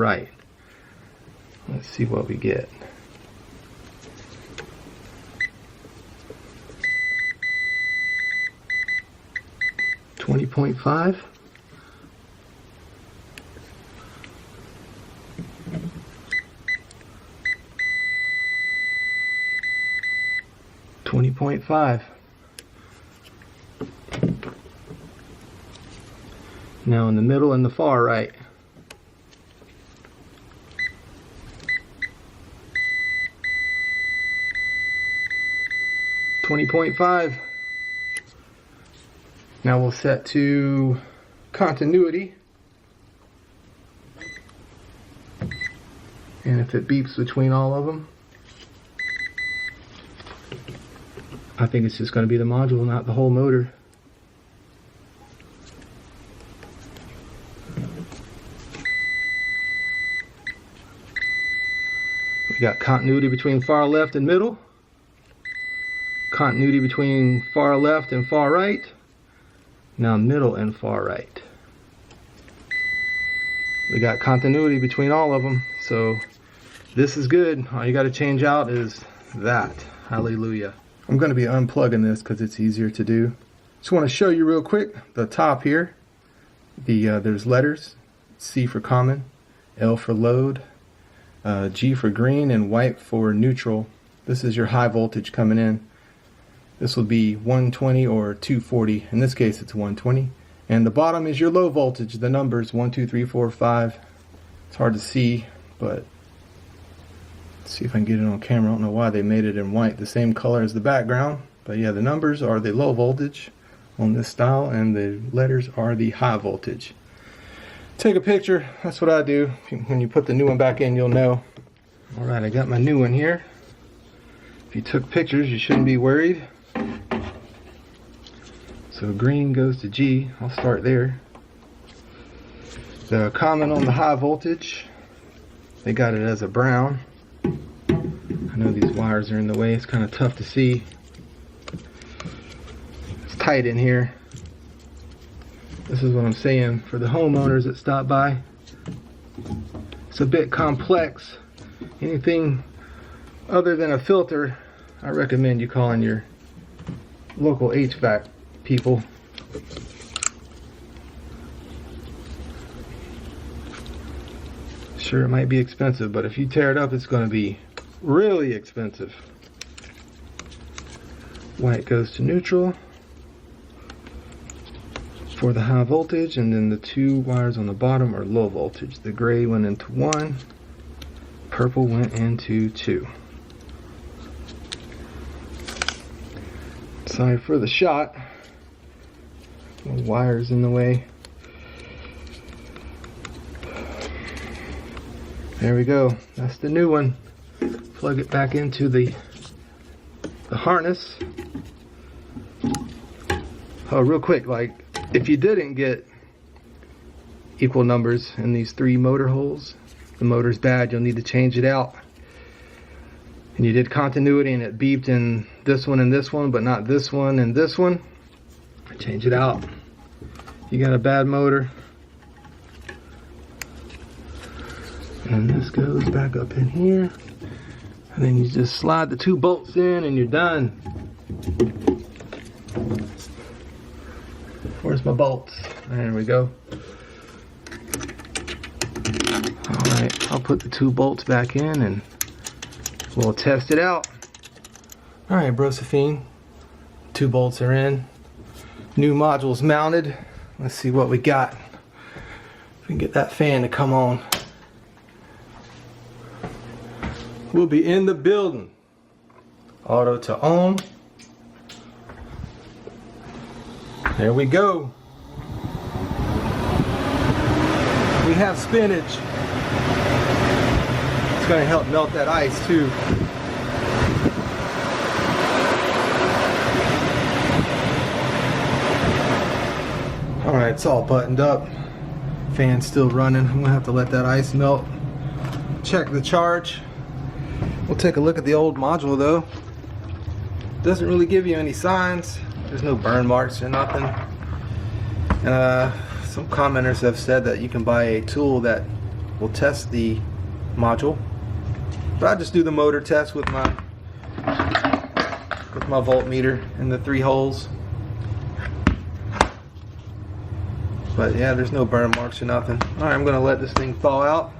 right. Let's see what we get. .5. .5. Now in the middle and the far right. .5. Now we'll set to continuity. And if it beeps between all of them, I think it's just going to be the module, not the whole motor. We got continuity between far left and middle. Continuity between far left and far right. Now middle and far right. We got continuity between all of them, so this is good. All you got to change out is that. Hallelujah. I'm going to be unplugging this because it's easier to do. Just want to show you real quick the top here. There's letters. C for common, L for load, G for green, and white for neutral. This is your high voltage coming in. This will be 120 or 240. In this case, it's 120. And the bottom is your low voltage. The numbers 1, 2, 3, 4, 5. It's hard to see, but let's see if I can get it on camera. I don't know why they made it in white, the same color as the background. But yeah, the numbers are the low voltage on this style, and the letters are the high voltage. Take a picture. That's what I do. When you put the new one back in, you'll know. All right, I got my new one here. If you took pictures, you shouldn't be worried. So green goes to G. I'll start there. The comment on the high voltage, they got it as a brown. I know these wires are in the way. It's kind of tough to see. It's tight in here. This is what I'm saying for the homeowners that stop by. It's a bit complex. Anything other than a filter, I recommend you calling your local HVAC people. Sure, it might be expensive, but if you tear it up, it's going to be really expensive. White goes to neutral for the high voltage, and then the two wires on the bottom are low voltage. The gray went into 1, purple went into 2. Sorry for the shot. The wires in the way. There we go. That's the new one. Plug it back into the harness. Oh, real quick, like if you didn't get equal numbers in these 3 motor holes, the motor's bad, you'll need to change it out. And you did continuity and it beeped in this one and this one, but not this one and this one, change it out. You got a bad motor. And this goes back up in here. And then you just slide the 2 bolts in and you're done. Where's my bolts? There we go. Alright, I'll put the 2 bolts back in and we'll test it out. Alright, Brosephine. 2 bolts are in. New modules mounted. Let's see what we got. If we can get that fan to come on. We'll be in the building. Auto to on. There we go. We have spinach. It's going to help melt that ice too. Alright, it's all buttoned up. Fan's still running. I'm going to have to let that ice melt. Check the charge. We'll take a look at the old module though. Doesn't really give you any signs. There's no burn marks or nothing. And some commenters have said that you can buy a tool that we'll test the module. But I just do the motor test with my voltmeter in the 3 holes. But yeah, there's no burn marks or nothing. Alright, I'm gonna let this thing thaw out.